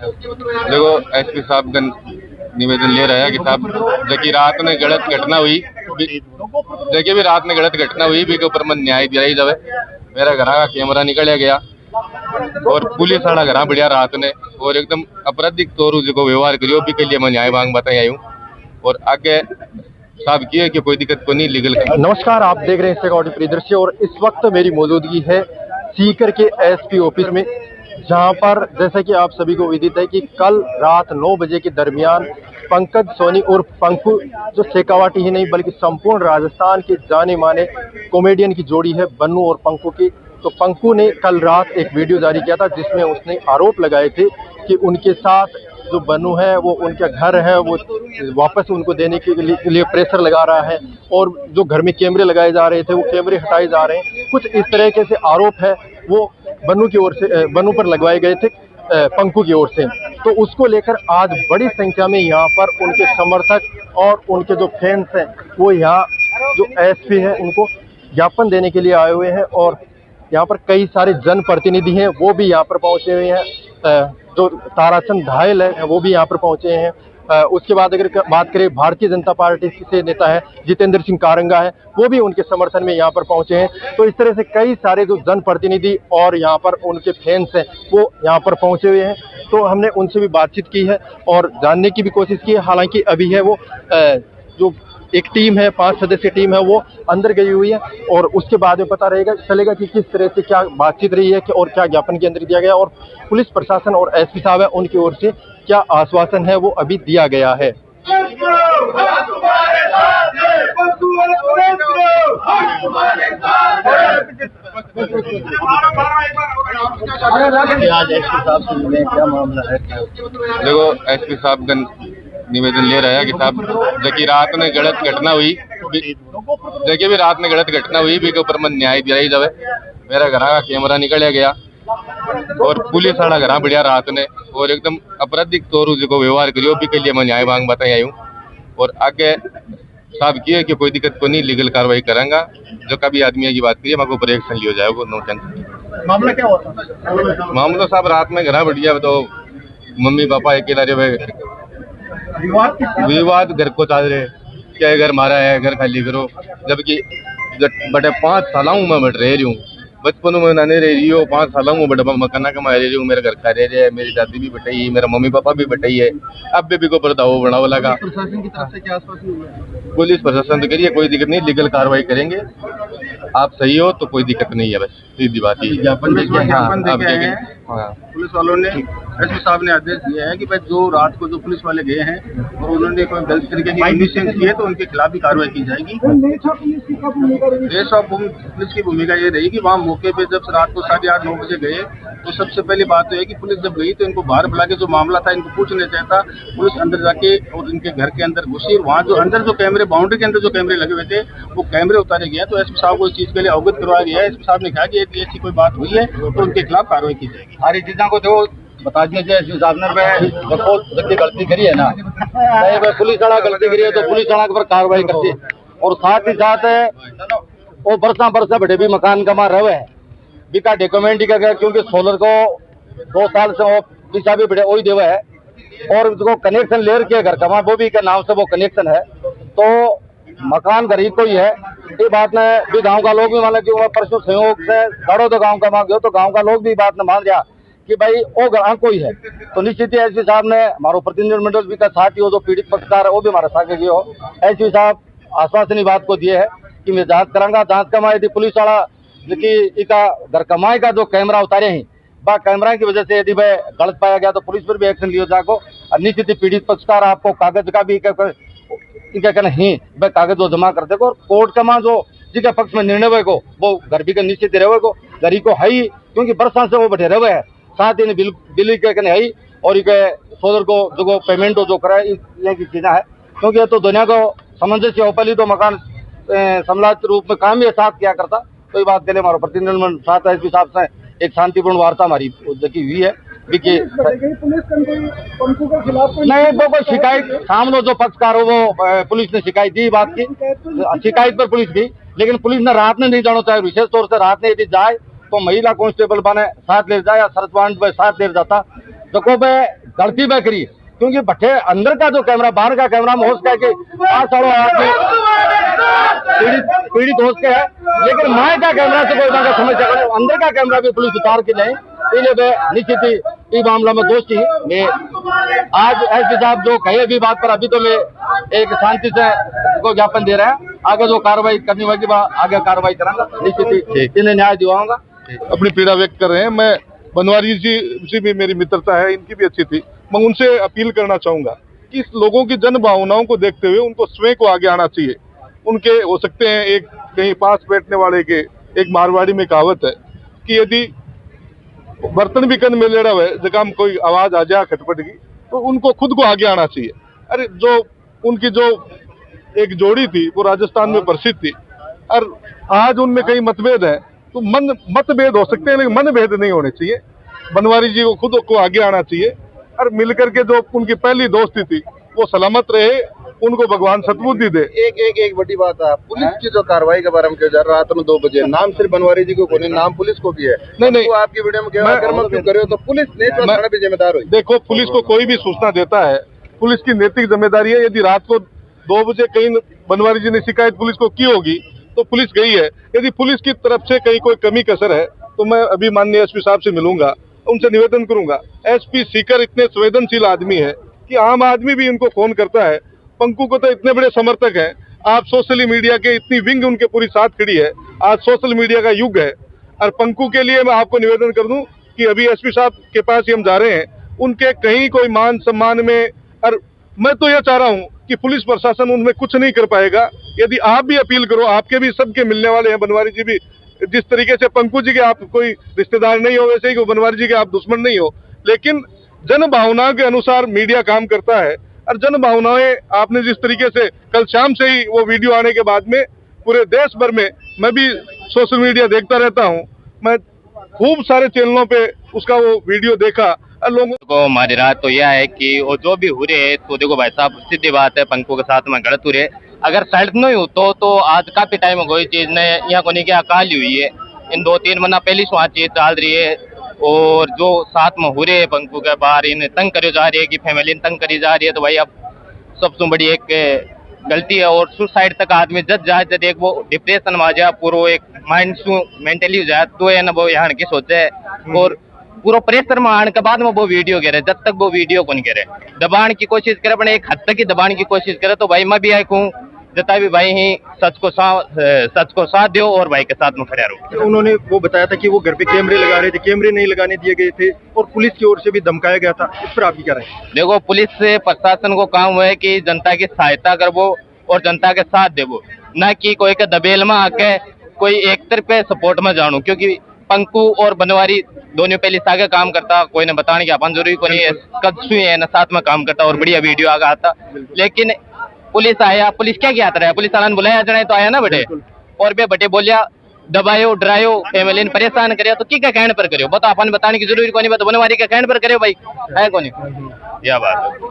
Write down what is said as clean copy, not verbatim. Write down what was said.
देखो एसपी साहब का निवेदन ले रहा है कि साहब देखिए रात में गलत घटना हुई, देखिए भी रात में गलत घटना हुई भी के ऊपर मन न्याय दिलाई जावे। मेरा घर का कैमरा निकल गया और पुलिस वाला घर बढ़िया रात ने और एकदम आपराधिक तौर जो व्यवहार करियो भी के लिए मैं न्याय मांग बताई आयु और आगे साहब किए कि कोई दिक्कत को नहीं लीगल। नमस्कार, आप देख रहे हैं सिक्योरिटी परिदृश्य और इस वक्त मेरी मौजूदगी है सीकर के एसपी ऑफिस में, जहां पर जैसा कि आप सभी को विदित है कि कल रात 9 बजे के दरमियान पंकज सोनी और पंकु, जो शेखावाटी ही नहीं बल्कि संपूर्ण राजस्थान के जाने माने कॉमेडियन की जोड़ी है बन्नू और पंकु की। तो पंकु ने कल रात एक वीडियो जारी किया था जिसमें उसने आरोप लगाए थे कि उनके साथ जो बन्नू है वो उनका घर है वो वापस उनको देने के लिए प्रेशर लगा रहा है और जो घर में कैमरे लगाए जा रहे थे वो कैमरे हटाए जा रहे हैं। कुछ इस तरीके से आरोप है वो बन्नू की ओर से, बन्नू पर लगवाए गए थे पंकु की ओर से। तो उसको लेकर आज बड़ी संख्या में यहाँ पर उनके समर्थक और उनके जो फैंस हैं वो यहाँ जो एसपी है उनको ज्ञापन देने के लिए आए हुए हैं और यहाँ पर कई सारे जनप्रतिनिधि हैं वो भी यहाँ पर पहुँचे हुए हैं। जो ताराचंद धायल है वो भी यहाँ पर पहुँचे हैं। उसके बाद अगर बात करें भारतीय जनता पार्टी से नेता है जितेंद्र सिंह कारंगा है वो भी उनके समर्थन में यहाँ पर पहुँचे हैं। तो इस तरह से कई सारे जो जनप्रतिनिधि और यहाँ पर उनके फैंस हैं वो यहाँ पर पहुँचे हुए हैं। तो हमने उनसे भी बातचीत की है और जानने की भी कोशिश की है। हालांकि अभी है वो जो एक टीम है 5 सदस्यीय टीम है वो अंदर गई हुई है और उसके बाद में पता चलेगा कि किस तरह से क्या बातचीत रही है और क्या ज्ञापन के अंदर दिया गया और पुलिस प्रशासन और एसपी साहब है उनकी ओर से क्या आश्वासन है वो अभी दिया गया है। आज एसपी साहब से मिले, क्या मामला है? देखो एसपी साहब का निवेदन ले रहा है कि साहब देखिए रात में गलत घटना हुई, देखिए भी रात में गलत घटना हुई भी के ऊपर मन न्याय दिलाई जावे। मेरा घर का कैमरा निकल गया और पुलिस वाला घर बढ़िया रात ने और एकदम आपराधिक तौर जो व्यवहार करियो भी के लिए मैं न्याय मांग बताई आयु और आगे साहब किए कि कोई दिक्कत को नहीं लीगल कार्रवाई करेंगा। जो कभी आदमी की बात करिए मेरे को ऊपर एक्शन लिया जाएगा। No tension. मामला क्या हुआ? मामला साहब रात में घर बढ़िया तो मम्मी पापा अकेला रहे, विवाद घर को चाल रहे क्या घर मारा है घर खाली करो, जबकि बटे 5 साल मैं बैठ रही हूँ, बचपन में नहाने रही हो 5 साल में बड़े मकाना कमा रही हूँ, मेरे घर का रह रहे, मेरी दादी भी बटाई, मेरा मम्मी पापा भी बटाई है, अब बेबी को बर्दाव बनावा लगा। प्रशासन की तरफ से क्या आश्वासन हुआ? पुलिस प्रशासन तो करिए कोई दिक्कत नहीं, लीगल कार्रवाई करेंगे, आप सही हो तो कोई दिक्कत नहीं है, बस सीधी बात ही। पुलिस वालों ने एसपी साहब ने आदेश दिया है कि भाई जो रात को जो पुलिस वाले गए हैं और उन्होंने कोई गलत तरीके की कंडीशन की है तो उनके खिलाफ भी कार्रवाई की जाएगी। देश और पुलिस की भूमिका ये रही कि वहाँ मौके पे जब रात को 8:30-9 बजे गए तो सबसे पहली बात तो है कि पुलिस जब गई तो इनको बाहर बुला के जो मामला था इनको पूछने चाहता, पुलिस अंदर जाके और इनके घर के अंदर घुसी, वहाँ जो अंदर जो कैमरे बाउंड्री के अंदर जो कैमरे लगे हुए थे वो कैमरे उतारे गए। तो एसपी साहब को इस चीज के लिए अवगत करवाया गया है। एसपी साहब ने कहा कि यदि ऐसी कोई बात हुई है तो उनके खिलाफ कार्रवाई की जाएगी। सारी चीजों को जो बता दीजिए एसपी साहब ने बहुत गलती करी है ना, पुलिस वाला गलती करी है तो पुलिस वाला पर कार्रवाई करती है और साथ ही साथ वो बरसा बड़े भी मकान कमा रहे हैं बिका डॉक्यूमेंट का गया, क्योंकि सोलर को 2 साल से वो पिछा भी बड़े वही देवा है और उसको कनेक्शन ले रखे घर कमा वो भी के नाम से वो कनेक्शन है तो मकान गरीब को ही है। ये बात ने भी गांव का लोग भी मान कि परसों सहयोग से साड़ो तो गांव का मांग तो गांव का लोग भी बात ने मान रहा कि भाई वो गांव को ही है। तो निश्चित ही एसपी साहब ने हमारो प्रतिनिधिमंडल भी का साथ ही हो जो पीड़ित पक्षकार है वो भी हमारे साथ गए हो। एसपी साहब आश्वासन बात को दिए है कि मैं जांच करांगा, जांच कमाए यदि पुलिस वाला इका घर कमाए का जो कैमरा उतारे हैं बा कैमरा की वजह से यदि वह गलत पाया गया तो पुलिस पर भी एक्शन लिया जाएगा। और निश्चित ही पीड़ित पक्षकार आपको कागज का भी क्या कहना है वह कागज वो जमा कर देगा और कोर्ट का जो जिसके पक्ष में निर्णय होगा वो घर भी का निश्चित रहेगा। घर को है ही क्योंकि बरसात से वो बैठे रहे हैं, साथ ही बिल के कहने है और सोलर को जो पेमेंट जो कराए की चीज़ें है क्योंकि ये तो दुनिया को सामंजस्य हो पहली तो मकान समलात रूप में काम ही साथ किया करता। तो ये बात के लिए हमारे प्रतिनिधिमंडल साथ एसपी साहब से एक शांतिपूर्ण वार्ता हमारी हुई है कि नहीं वो कोई शिकायत सामने जो पक्षकार हो वो पुलिस ने शिकायत दी, बात की शिकायत पर पुलिस की, लेकिन पुलिस ने रात में नहीं जाना चाहे, विशेष तौर से रात में यदि जाए तो महिला कांस्टेबल बने साथ ले जाए या सर्च वारंट पर साथ ले जाता जको पे गलती पे करी, क्योंकि भट्टे अंदर का जो कैमरा, बाहर का कैमरा में हो सका कि पीड़ित हो सके है, लेकिन माए का कैमरा से कोई बात समझ सका, अंदर का कैमरा भी पुलिस उतार के नहीं, इन्हें निश्चित ही इस मामला में दोषी मैं आज एसपी साहब जो कहे भी बात पर, अभी तो मैं एक शांति से को ज्ञापन दे रहा है, आगे जो कार्रवाई करनी होगी आगे कार्रवाई करांगा, निश्चित ही इन्हें न्याय दिलाऊंगा। अपनी पीड़ा व्यक्त कर रहे हैं। मैं बनवारी जी से भी मेरी मित्रता है, इनकी भी अच्छी थी। मैं उनसे अपील करना चाहूंगा कि इस लोगों की जन भावनाओं को देखते हुए उनको स्वयं को आगे आना चाहिए। उनके हो सकते हैं एक कहीं पास बैठने वाले के, एक मारवाड़ी में कहावत है कि यदि बर्तन भी कन में लेड़ा हुआ है जगह कोई आवाज आ जाए खटपट की, तो उनको खुद को आगे आना चाहिए। अरे जो उनकी जो एक जोड़ी थी वो राजस्थान में प्रसिद्ध थी, और आज उनमें कई मतभेद है, तो मतभेद हो सकते हैं लेकिन मनभेद नहीं होने चाहिए। बनवारी जी को खुद को आगे आना चाहिए और मिलकर के जो उनकी पहली दोस्ती थी वो सलामत रहे, उनको भगवान सद्बुद्धि दे। एक बड़ी बात है, पुलिस की जो कार्रवाई के बारे में किया जा रहा है रात में 2 बजे, नाम सिर्फ बनवारी जी को कोई नहीं, नाम पुलिस को भी है। नहीं तो आपकी वीडियो में क्यों कर रहे हो, तो पुलिस नहीं भी जिम्मेदार हो। देखो, पुलिस को कोई भी सूचना देता है, पुलिस की नैतिक जिम्मेदारी है। यदि रात को 2 बजे कहीं बनवारी जी ने शिकायत पुलिस को की होगी तो पुलिस गई है। यदि पुलिस की तरफ से कहीं कोई कमी कसर है तो मैं अभी माननीय एसपी साहब से मिलूंगा, उनसे निवेदन करूंगा। एसपी सीकर इतने संवेदनशील आदमी है कि आम आदमी भी इनको फोन करता है। पंकु को तो इतने बड़े समर्थक हैं, आप सोशल मीडिया के इतनी विंग उनके पूरी साथ खड़ी है। आज सोशल मीडिया का युग है, और पंकु के लिए मैं आपको निवेदन कर दूं कि अभी एसपी साहब के पास ही हम जा रहे हैं, उनके कहीं कोई मान सम्मान में, और मैं तो यह चाह रहा हूं कि पुलिस प्रशासन उनमें कुछ नहीं कर पाएगा। यदि आप भी अपील करो, आपके भी सबके मिलने वाले हैं, बनवारी जी भी, जिस तरीके से पंकु जी के आप कोई रिश्तेदार नहीं हो, वैसे ही बनवारी जी के आप दुश्मन नहीं हो, लेकिन जन भावनाओं के अनुसार मीडिया काम करता है। और जन भावनाएं आपने जिस तरीके से कल शाम से ही वो वीडियो आने के बाद में पूरे देश भर में, मैं भी सोशल मीडिया देखता रहता हूं, मैं खूब सारे चैनलों पे उसका वो वीडियो देखा। लोगों को हमारी राय तो यह है कि वो जो भी हो रहे, तो देखो भाई साहब, सीधी बात है, पंकु के साथ में गलत हो रहे। अगर साइड नहीं हो तो आज काफी टाइम हो गई चीज ने यहाँ को नहीं क्या काली हुई है, इन 2-3 महीना पहले से वहाँ चीज चल रही है। और जो साथ में हो रहे है पंकु के बाहर, इन्हें तंग करे जा रही है कि फैमिली तंग करी जा रही है, तो भाई अब सबसे बड़ी एक गलती है। और सुसाइड तक आदमी जज जाए, जब एक वो डिप्रेशन में आ जाए, पूरा एक माइंड मेंटली हो जाए, तो है ना वो यहाँ की सोचे। और पूरा प्रेशर में आने के बाद में वो वीडियो करे, जब तक वो वीडियो को नहीं करे, दबाने की कोशिश करे, अपने एक हद तक ही दबाने की कोशिश करे, तो भाई मैं भी आई कहूँ जता भी भाई ही सच को साथ दो और भाई के साथ में खड़े रहो। उन्होंने वो बताया था कि वो घर पे कैमरे लगा रहे थे, कैमरे नहीं लगाने दिए गए थे, और पुलिस की ओर से भी धमकाया गया था। इस पर आपकी क्या राय है? देखो, पुलिस से प्रशासन को काम है कि जनता की सहायता करवो और जनता के साथ देवो, न कि कोई के दबेल में आके कोई एक तरफ सपोर्ट में जानू। क्योंकि पंकु और बनवारी दोनों पहले सागे काम करता, कोई ने बताने की अपन जरूरी को नहीं है, कदसू है ना साथ में काम करता और बढ़िया वीडियो आगे आता। लेकिन पुलिस आया, पुलिस क्या किया था, पुलिस वाला ने बुलाया जने तो आया ना बटे, और बे बटे बोलिया दबायो डरायो, फैमिली ने परेशान करे, तो क्या कहने पर करो, बता अपन बताने की जरूरी को नहीं, बता बनवारी के कहने पर करे भाई है को नहीं, यह बात है।